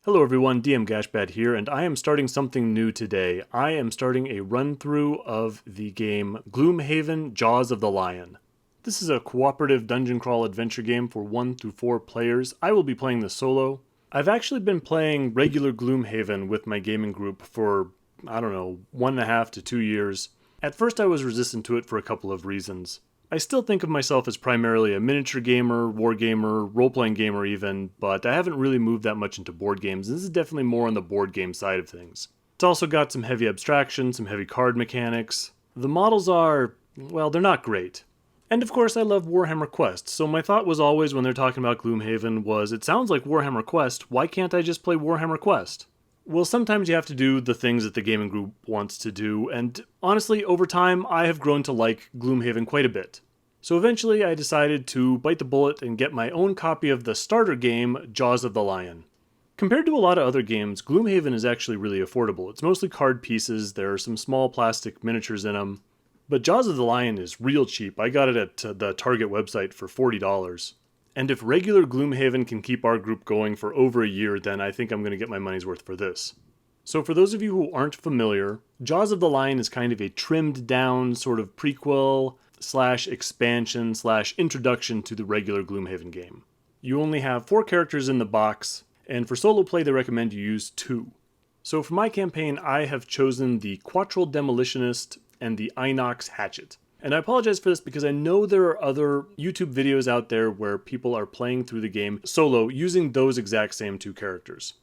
Hello everyone, DM Gashbad here, and I am starting something new today. I am starting a run-through of the game Gloomhaven, Jaws of the Lion. This is a cooperative dungeon crawl adventure game for 1 through 4 players. I will be playing this solo. I've actually been playing regular Gloomhaven with my gaming group for, 1.5 to 2 years. At first I was resistant to it for a couple of reasons. I still think of myself as primarily a miniature gamer, war gamer, role-playing gamer even, but I haven't really moved that much into board games, and this is definitely more on the board game side of things. It's also got some heavy abstraction, some heavy card mechanics. The models are, well, they're not great. And of course I love Warhammer Quest, so my thought was always when they're talking about Gloomhaven was, it sounds like Warhammer Quest, why can't I just play Warhammer Quest? Well, sometimes you have to do the things that the gaming group wants to do, and honestly, over time, I have grown to like Gloomhaven quite a bit. So eventually, I decided to bite the bullet and get my own copy of the starter game, Jaws of the Lion. Compared to a lot of other games, Gloomhaven is actually really affordable. It's mostly card pieces, there are some small plastic miniatures in them. But Jaws of the Lion is real cheap. I got it at the Target website for $40. And if regular Gloomhaven can keep our group going for over a year, then I think I'm going to get my money's worth for this. So for those of you who aren't familiar, Jaws of the Lion is kind of a trimmed down sort of prequel / expansion / introduction to the regular Gloomhaven game. You only have 4 characters in the box, and for solo play they recommend you use 2. So for my campaign I have chosen the Quatryl Demolitionist and the Inox Hatchet. And I apologize for this because I know there are other YouTube videos out there where people are playing through the game solo using those exact same 2 characters.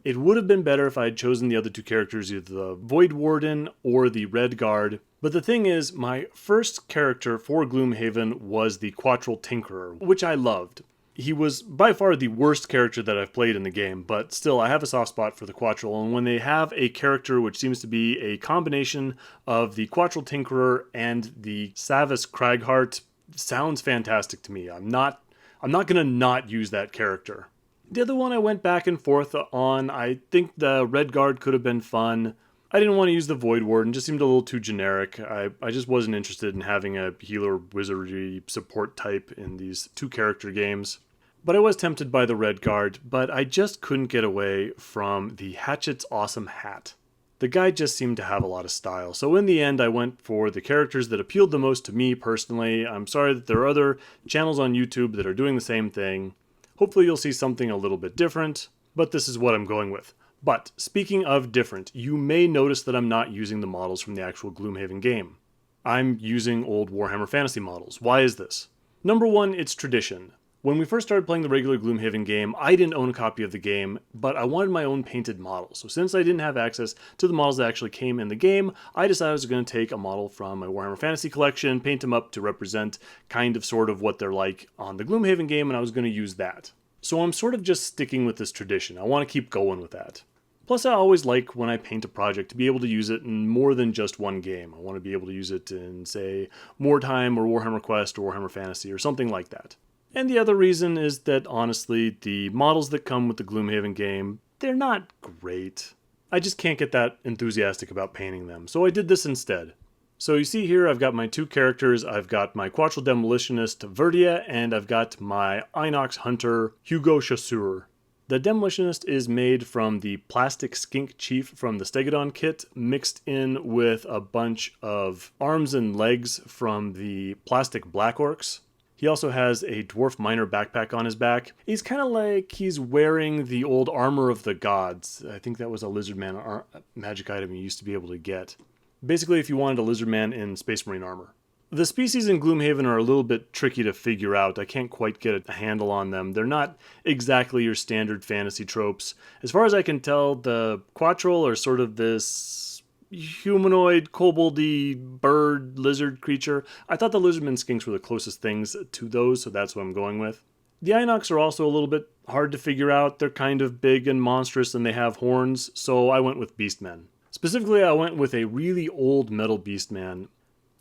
It would have been better if I had chosen the other 2 characters, either the Void Warden or the Red Guard. But the thing is, my first character for Gloomhaven was the Quatryl Tinkerer, which I loved. He was by far the worst character that I've played in the game, but still I have a soft spot for the Quatryl, and when they have a character which seems to be a combination of the Quatryl Tinkerer and the Savis Cragheart, sounds fantastic to me. I'm not gonna not use that character. The other one I went back and forth on. I think the Red Guard could have been fun. I didn't want to use the Void Warden, just seemed a little too generic. I just wasn't interested in having a healer wizardry support type in these 2 character games. But I was tempted by the Red Guard, but I just couldn't get away from the Hatchet's awesome hat. The guy just seemed to have a lot of style, so in the end I went for the characters that appealed the most to me personally. I'm sorry that there are other channels on YouTube that are doing the same thing. Hopefully you'll see something a little bit different, but this is what I'm going with. But speaking of different, you may notice that I'm not using the models from the actual Gloomhaven game. I'm using old Warhammer Fantasy models. Why is this? Number 1, it's tradition. When we first started playing the regular Gloomhaven game, I didn't own a copy of the game, but I wanted my own painted model. So since I didn't have access to the models that actually came in the game, I decided I was going to take a model from my Warhammer Fantasy collection, paint them up to represent kind of sort of what they're like on the Gloomhaven game, and I was going to use that. So I'm sort of just sticking with this tradition. I want to keep going with that. Plus, I always like when I paint a project to be able to use it in more than just one game. I want to be able to use it in, say, Wartime or Warhammer Quest or Warhammer Fantasy or something like that. And the other reason is that, honestly, the models that come with the Gloomhaven game, they're not great. I just can't get that enthusiastic about painting them, so I did this instead. So you see here, I've got my 2 characters. I've got my Quatryl Demolitionist, Verdia, and I've got my Inox Hunter, Hugo Chasseur. The Demolitionist is made from the plastic skink chief from the Stegodon kit, mixed in with a bunch of arms and legs from the plastic Black Orcs. He also has a dwarf miner backpack on his back. He's kind of like he's wearing the old armor of the gods. I think that was a Lizardman magic item you used to be able to get. Basically, if you wanted a Lizardman in Space Marine armor. The species in Gloomhaven are a little bit tricky to figure out. I can't quite get a handle on them. They're not exactly your standard fantasy tropes. As far as I can tell, the Quatryl are sort of this humanoid, koboldy, bird, lizard creature. I thought the Lizardmen skinks were the closest things to those, so that's what I'm going with. The Inox are also a little bit hard to figure out. They're kind of big and monstrous and they have horns, so I went with Beastmen. Specifically, I went with a really old metal Beastman.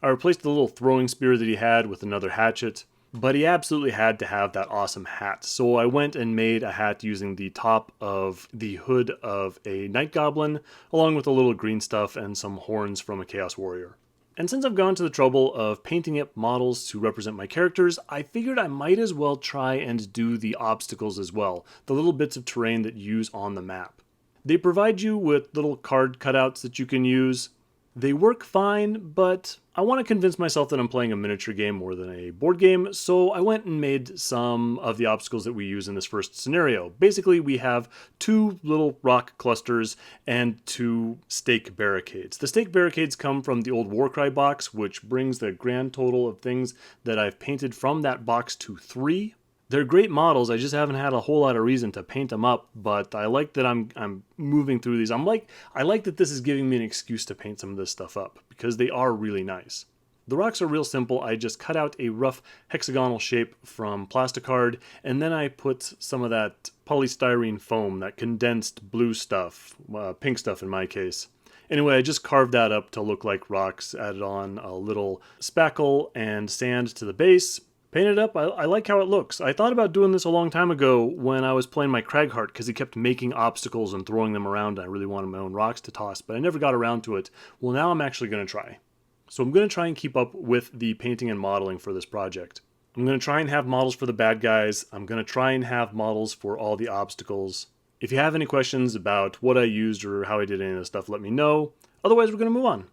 I replaced the little throwing spear that he had with another hatchet, but he absolutely had to have that awesome hat. So I went and made a hat using the top of the hood of a Night Goblin, along with a little green stuff and some horns from a Chaos Warrior. And since I've gone to the trouble of painting up models to represent my characters, I figured I might as well try and do the obstacles as well, the little bits of terrain that you use on the map. They provide you with little card cutouts that you can use. They work fine, but I want to convince myself that I'm playing a miniature game more than a board game, so I went and made some of the obstacles that we use in this first scenario. Basically, we have 2 little rock clusters and 2 stake barricades. The stake barricades come from the old Warcry box, which brings the grand total of things that I've painted from that box to 3. They're great models, I just haven't had a whole lot of reason to paint them up, but I like that I'm moving through these. I like that this is giving me an excuse to paint some of this stuff up, because they are really nice. The rocks are real simple. I just cut out a rough hexagonal shape from plasticard, and then I put some of that polystyrene foam, that condensed blue stuff, pink stuff in my case. Anyway, I just carved that up to look like rocks, added on a little spackle and sand to the base. Painted up, I like how it looks. I thought about doing this a long time ago when I was playing my Cragheart because he kept making obstacles and throwing them around. I really wanted my own rocks to toss, but I never got around to it. Well, now I'm actually going to try. So I'm going to try and keep up with the painting and modeling for this project. I'm going to try and have models for the bad guys. I'm going to try and have models for all the obstacles. If you have any questions about what I used or how I did any of this stuff, let me know. Otherwise, we're going to move on.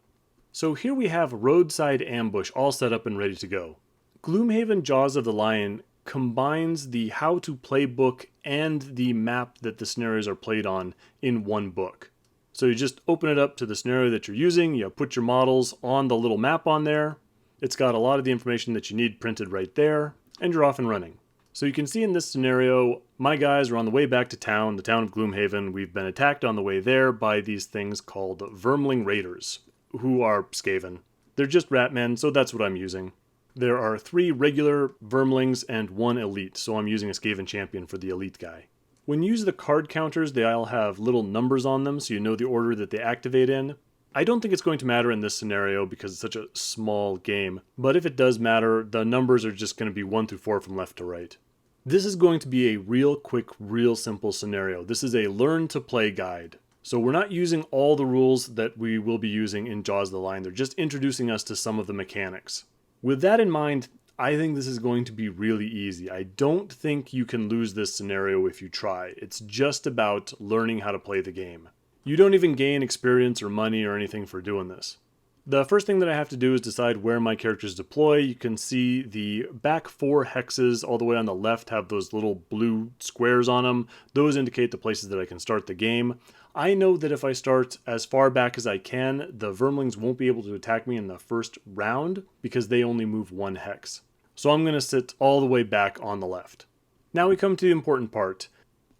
So here we have Roadside Ambush all set up and ready to go. Gloomhaven Jaws of the Lion combines the how-to playbook and the map that the scenarios are played on in one book. So you just open it up to the scenario that you're using, you put your models on the little map on there, it's got a lot of the information that you need printed right there, and you're off and running. So you can see in this scenario, my guys are on the way back to town, the town of Gloomhaven. We've been attacked on the way there by these things called Vermling Raiders, who are Skaven. They're just Ratmen, so that's what I'm using. There are 3 regular Vermlings and 1 elite, so I'm using a Skaven champion for the elite guy. When you use the card counters, they all have little numbers on them, so you know the order that they activate in. I don't think it's going to matter in this scenario because it's such a small game, but if it does matter, the numbers are just going to be 1 through 4 from left to right. This is going to be a real quick, real simple scenario. This is a learn to play guide. So we're not using all the rules that we will be using in Jaws of the Lion, they're just introducing us to some of the mechanics. With that in mind, I think this is going to be really easy. I don't think you can lose this scenario if you try. It's just about learning how to play the game. You don't even gain experience or money or anything for doing this. The first thing that I have to do is decide where my characters deploy. You can see the back 4 hexes all the way on the left have those little blue squares on them. Those indicate the places that I can start the game. I know that if I start as far back as I can, the Vermlings won't be able to attack me in the first round because they only move 1 hex. So I'm going to sit all the way back on the left. Now we come to the important part.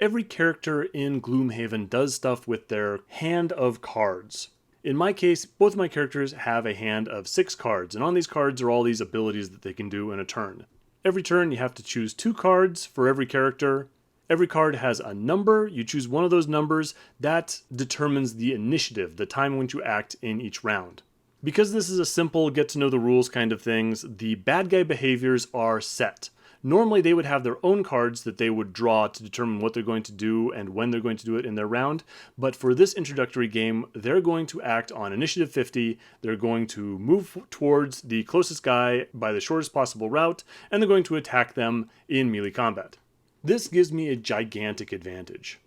Every character in Gloomhaven does stuff with their hand of cards. In my case, both of my characters have a hand of 6 cards, and on these cards are all these abilities that they can do in a turn. Every turn you have to choose 2 cards for every character. Every card has a number. You choose one of those numbers. That determines the initiative, the time when you act in each round. Because this is a simple get to know the rules kind of things, the bad guy behaviors are set. Normally they would have their own cards that they would draw to determine what they're going to do and when they're going to do it in their round, but for this introductory game, they're going to act on initiative 50, they're going to move towards the closest guy by the shortest possible route, and they're going to attack them in melee combat. This gives me a gigantic advantage.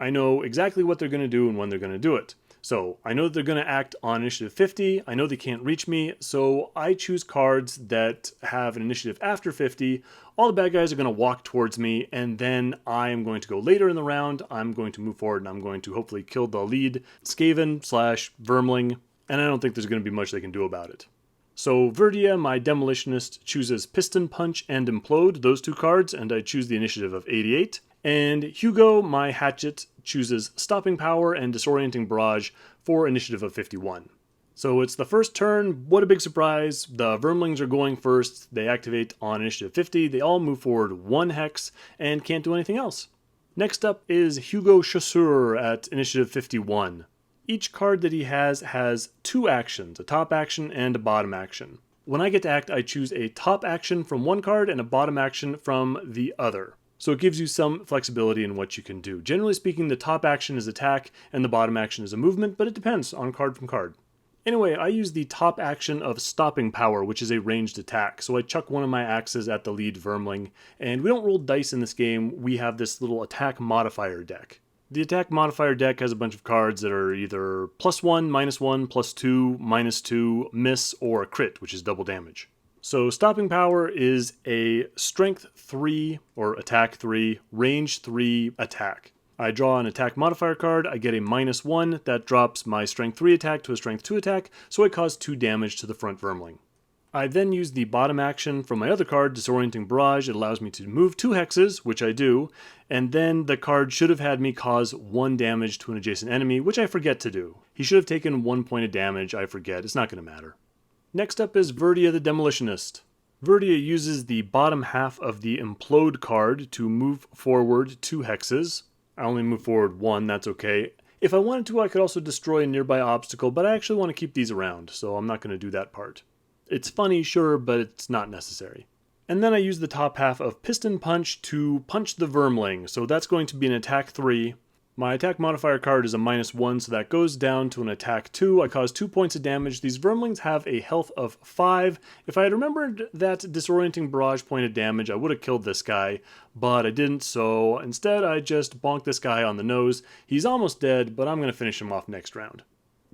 I know exactly what they're going to do and when they're going to do it. So I know that they're going to act on initiative 50, I know they can't reach me, so I choose cards that have an initiative after 50. All the bad guys are going to walk towards me, and then I am going to go later in the round, I'm going to move forward, and I'm going to hopefully kill the lead Skaven/Vermling, and I don't think there's going to be much they can do about it. So Verdia, my Demolitionist, chooses Piston Punch and Implode, those 2 cards, and I choose the initiative of 88. And Hugo, my Hatchet, chooses Stopping Power and Disorienting Barrage for initiative of 51. So it's the first turn. What a big surprise. The Vermlings are going first. They activate on initiative 50. They all move forward 1 hex and can't do anything else. Next up is Hugo Chasseur at initiative 51. Each card that he has 2 actions, a top action and a bottom action. When I get to act, I choose a top action from one card and a bottom action from the other. So it gives you some flexibility in what you can do. Generally speaking, the top action is attack and the bottom action is a movement, but it depends on card from card. Anyway, I use the top action of Stopping Power, which is a ranged attack. So I chuck one of my axes at the lead Vermling, and we don't roll dice in this game, we have this little attack modifier deck. The attack modifier deck has a bunch of cards that are either +1, -1, +2, -2, miss, or a crit, which is double damage. So Stopping Power is a Strength 3, or Attack 3, Range 3 attack. I draw an attack modifier card, I get a -1, that drops my Strength 3 attack to a Strength 2 attack, so I cause 2 damage to the front Vermling. I then use the bottom action from my other card, Disorienting Barrage. It allows me to move 2 hexes, which I do, and then the card should have had me cause 1 damage to an adjacent enemy, which I forget to do. He should have taken 1 point of damage, I forget, it's not going to matter. Next up is Verdia the Demolitionist. Verdia uses the bottom half of the Implode card to move forward 2 hexes. I only move forward 1, that's okay. If I wanted to, I could also destroy a nearby obstacle, but I actually want to keep these around, so I'm not going to do that part. It's funny, sure, but it's not necessary. And then I use the top half of Piston Punch to punch the Vermling, so that's going to be an attack 3. My attack modifier card is a -1, so that goes down to an attack 2. I cause 2 points of damage. These Vermlings have a health of 5. If I had remembered that Disorienting Barrage point of damage, I would have killed this guy, but I didn't, so instead I just bonked this guy on the nose. He's almost dead, but I'm going to finish him off next round.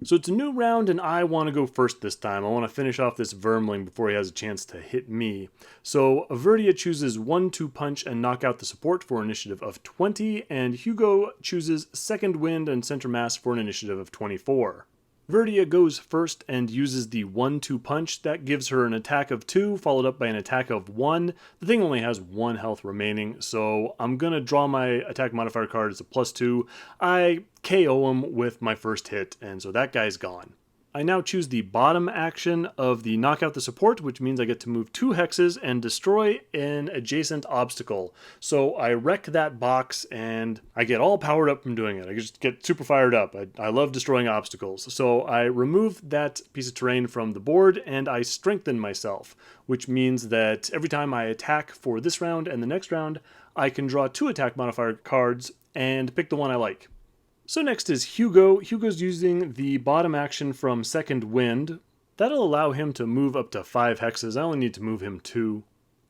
So it's a new round, and I want to go first this time. I want to finish off this Vermling before he has a chance to hit me. So Verdia chooses 1-2 punch and knock out the support for an initiative of 20, and Hugo chooses second wind and center mass for an initiative of 24. Verdia goes first and uses the 1-2 punch. That gives her an attack of 2, followed up by an attack of 1. The thing only has 1 health remaining, so I'm going to draw my attack modifier card as a +2. I KO him with my first hit, and so that guy's gone. I now choose the bottom action of the knock out the support, which means I get to move 2 hexes and destroy an adjacent obstacle. So I wreck that box and I get all powered up from doing it. I just get super fired up. I love destroying obstacles. So I remove that piece of terrain from the board and I strengthen myself, which means that every time I attack for this round and the next round, I can draw 2 attack modifier cards and pick the one I like. So next is Hugo. Hugo's using the bottom action from Second Wind. That'll allow him to move up to 5 hexes. I only need to move him 2.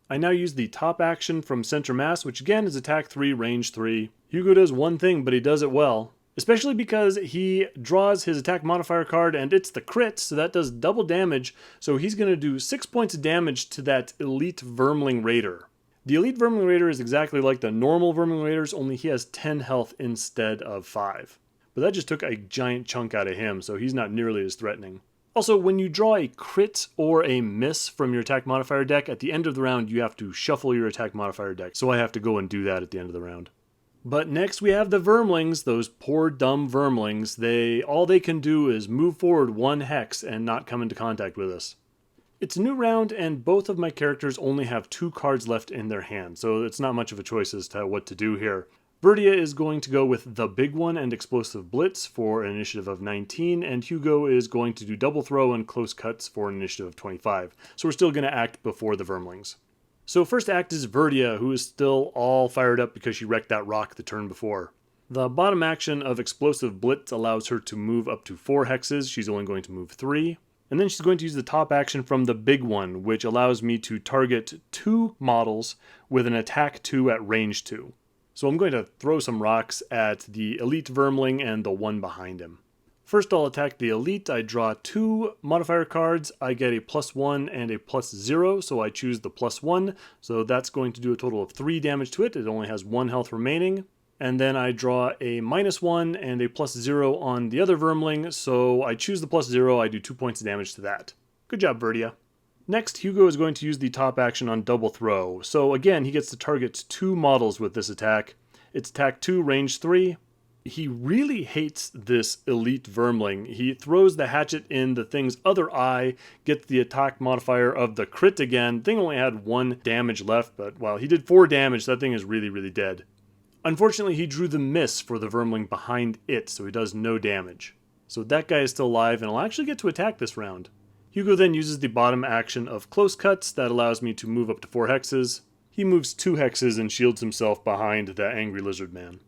I now use the top action from Center Mass, which again is attack 3, range 3. Hugo does one thing, but he does it well. Especially because he draws his attack modifier card and it's the crit, so that does double damage. So he's going to do 6 points of damage to that elite Vermling Raider. The Elite Vermling Raider is exactly like the normal Vermling Raiders, only he has 10 health instead of 5. But that just took a giant chunk out of him, so he's not nearly as threatening. Also, when you draw a crit or a miss from your attack modifier deck, at the end of the round you have to shuffle your attack modifier deck, so I have to go and do that at the end of the round. But next we have the Vermlings, those poor dumb Vermlings. All they can do is move forward 1 hex and not come into contact with us. It's a new round, and both of my characters only have 2 cards left in their hand, so it's not much of a choice as to what to do here. Verdia is going to go with the Big One and Explosive Blitz for an initiative of 19, and Hugo is going to do Double Throw and Close Cuts for an initiative of 25. So we're still going to act before the Vermlings. So first act is Verdia, who is still all fired up because she wrecked that rock the turn before. The bottom action of Explosive Blitz allows her to move up to 4 hexes. She's only going to move 3. And then she's going to use the top action from the Big One, which allows me to target 2 models with an attack 2 at range 2. So I'm going to throw some rocks at the Elite Vermling and the one behind him. First I'll attack the Elite. I draw 2 modifier cards. I get a +1 and a +0, so I choose the +1. So that's going to do a total of 3 damage to it. It only has 1 health remaining. And then I draw a -1 and a +0 on the other Vermling, so I choose the +0, I do 2 points of damage to that. Good job, Verdia. Next, Hugo is going to use the top action on Double Throw. So again, he gets to target 2 models with this attack. It's attack 2, range 3. He really hates this Elite Vermling. He throws the hatchet in the thing's other eye, gets the attack modifier of the crit again. The thing only had 1 damage left, but well, he did 4 damage, so that thing is really, really dead. Unfortunately, he drew the miss for the Vermling behind it, so he does no damage. So that guy is still alive, and I'll actually get to attack this round. Hugo then uses the bottom action of Close Cuts. That allows me to move up to 4 hexes. He moves 2 hexes and shields himself behind the angry lizard man.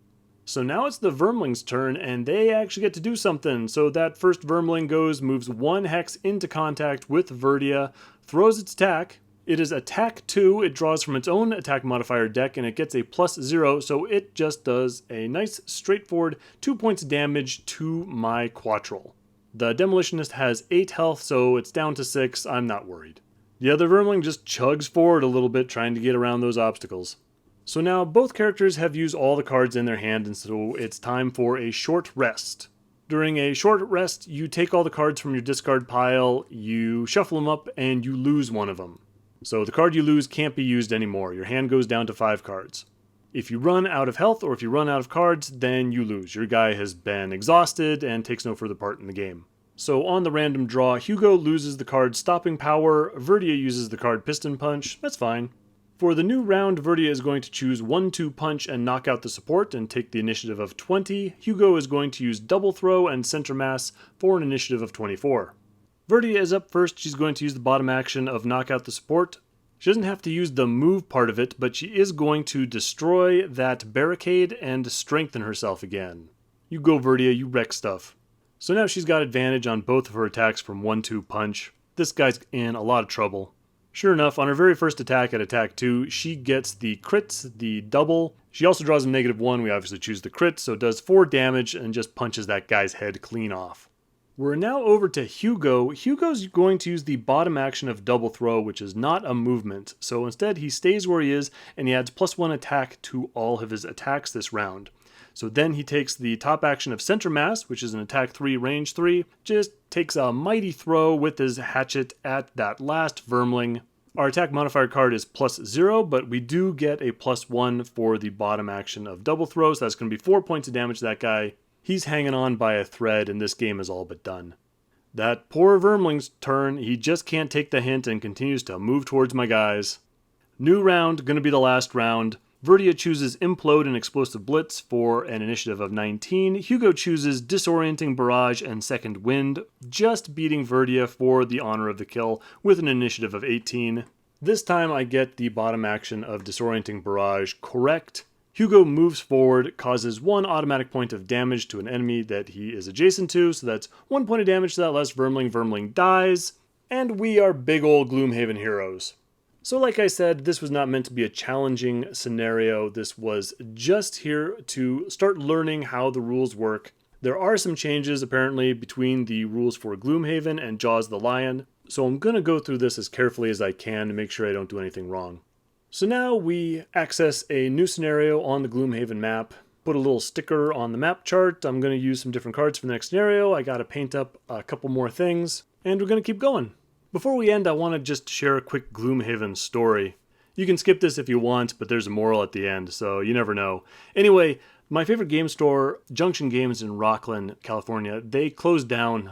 So now it's the Vermlings' turn, and they actually get to do something. So that first Vermling moves 1 hex into contact with Verdia, throws its attack. It is attack 2, it draws from its own attack modifier deck, and it gets a +0, so it just does a nice straightforward 2 points of damage to my Quatryl. The Demolitionist has 8 health, so it's down to 6, I'm not worried. The other Vermling just chugs forward a little bit, trying to get around those obstacles. So now both characters have used all the cards in their hand, and so it's time for a short rest. During a short rest, you take all the cards from your discard pile, you shuffle them up, and you lose one of them. So the card you lose can't be used anymore. Your hand goes down to 5 cards. If you run out of health or if you run out of cards, then you lose. Your guy has been exhausted and takes no further part in the game. So on the random draw, Hugo loses the card Stopping Power, Verdia uses the card Piston Punch, that's fine. For the new round, Verdia is going to choose 1-2 punch and knock out the support and take the initiative of 20. Hugo is going to use double throw and center mass for an initiative of 24. Verdia is up first. She's going to use the bottom action of knock out the support. She doesn't have to use the move part of it, but she is going to destroy that barricade and strengthen herself again. You go, Verdia, you wreck stuff. So now she's got advantage on both of her attacks from 1-2 punch. This guy's in a lot of trouble. Sure enough, on her very first attack at attack 2, she gets the crits, the double. She also draws a -1. We obviously choose the crit, so it does 4 damage and just punches that guy's head clean off. We're now over to Hugo. Hugo's going to use the bottom action of double throw, which is not a movement. So instead, he stays where he is, and he adds +1 attack to all of his attacks this round. So then he takes the top action of center mass, which is an attack 3, range 3, just takes a mighty throw with his hatchet at that last Vermling. Our attack modifier card is +0, but we do get a +1 for the bottom action of double throw, so that's going to be 4 points of damage to that guy. He's hanging on by a thread, and this game is all but done. That poor Vermling's turn, he just can't take the hint and continues to move towards my guys. New round, going to be the last round. Verdia chooses Implode and Explosive Blitz for an initiative of 19. Hugo chooses Disorienting Barrage and Second Wind, just beating Verdia for the honor of the kill with an initiative of 18. This time I get the bottom action of Disorienting Barrage correct. Hugo moves forward, causes 1 automatic point of damage to an enemy that he is adjacent to, so that's 1 point of damage to that last Vermling. Vermling dies, and we are big old Gloomhaven heroes. So like I said, this was not meant to be a challenging scenario. This was just here to start learning how the rules work. There are some changes apparently between the rules for Gloomhaven and Jaws of the Lion, so I'm going to go through this as carefully as I can to make sure I don't do anything wrong. So now we access a new scenario on the Gloomhaven map, put a little sticker on the map chart. I'm going to use some different cards for the next scenario. I got to paint up a couple more things, and we're going to keep going. Before we end, I want to just share a quick Gloomhaven story. You can skip this if you want, but there's a moral at the end, so you never know. Anyway, my favorite game store, Junction Games in Rocklin, California, they closed down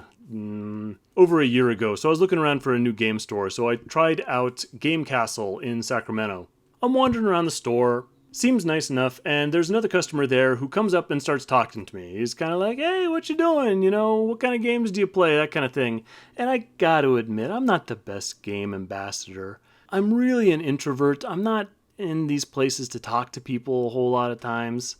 over a year ago, so I was looking around for a new game store, so I tried out Game Castle in Sacramento. I'm wandering around the store, seems nice enough, and there's another customer there who comes up and starts talking to me. He's kind of like, hey, what you doing? You know, what kind of games do you play? That kind of thing. And I got to admit, I'm not the best game ambassador. I'm really an introvert. I'm not in these places to talk to people a whole lot of times.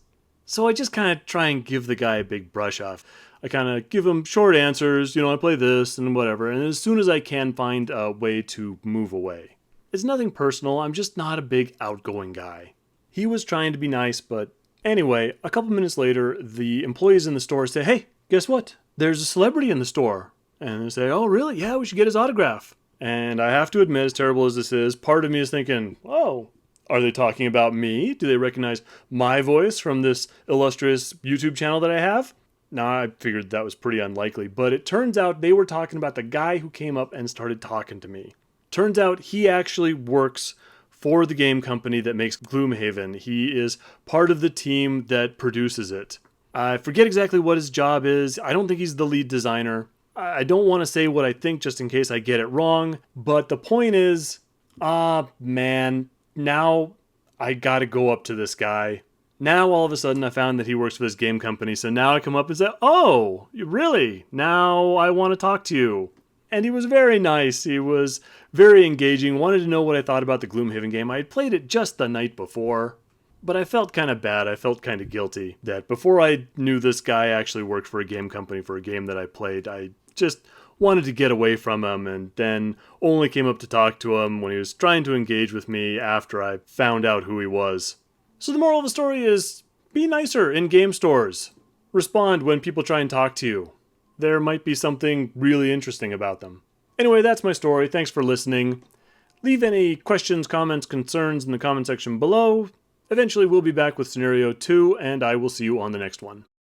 So I just kind of try and give the guy a big brush off. I kind of give him short answers, you know, I play this and whatever, and as soon as I can find a way to move away. It's nothing personal, I'm just not a big outgoing guy. He was trying to be nice, but anyway, a couple minutes later, the employees in the store say, hey, guess what? There's a celebrity in the store. And they say, oh, really? Yeah, we should get his autograph. And I have to admit, as terrible as this is, part of me is thinking, oh, are they talking about me? Do they recognize my voice from this illustrious YouTube channel that I have? Nah, I figured that was pretty unlikely, but it turns out they were talking about the guy who came up and started talking to me. Turns out he actually works for the game company that makes Gloomhaven. He is part of the team that produces it. I forget exactly what his job is. I don't think he's the lead designer. I don't want to say what I think just in case I get it wrong, but the point is, man, now I gotta go up to this guy. Now all of a sudden I found that he works for this game company, so now I come up and say, oh, really? Now I want to talk to you. And he was very nice. He was very engaging, wanted to know what I thought about the Gloomhaven game. I had played it just the night before. But I felt kind of bad, I felt kind of guilty that before I knew this guy actually worked for a game company for a game that I played, I just wanted to get away from him, and then only came up to talk to him when he was trying to engage with me after I found out who he was. So the moral of the story is, be nicer in game stores. Respond when people try and talk to you. There might be something really interesting about them. Anyway, that's my story. Thanks for listening. Leave any questions, comments, concerns in the comment section below. Eventually we'll be back with Scenario 2, and I will see you on the next one.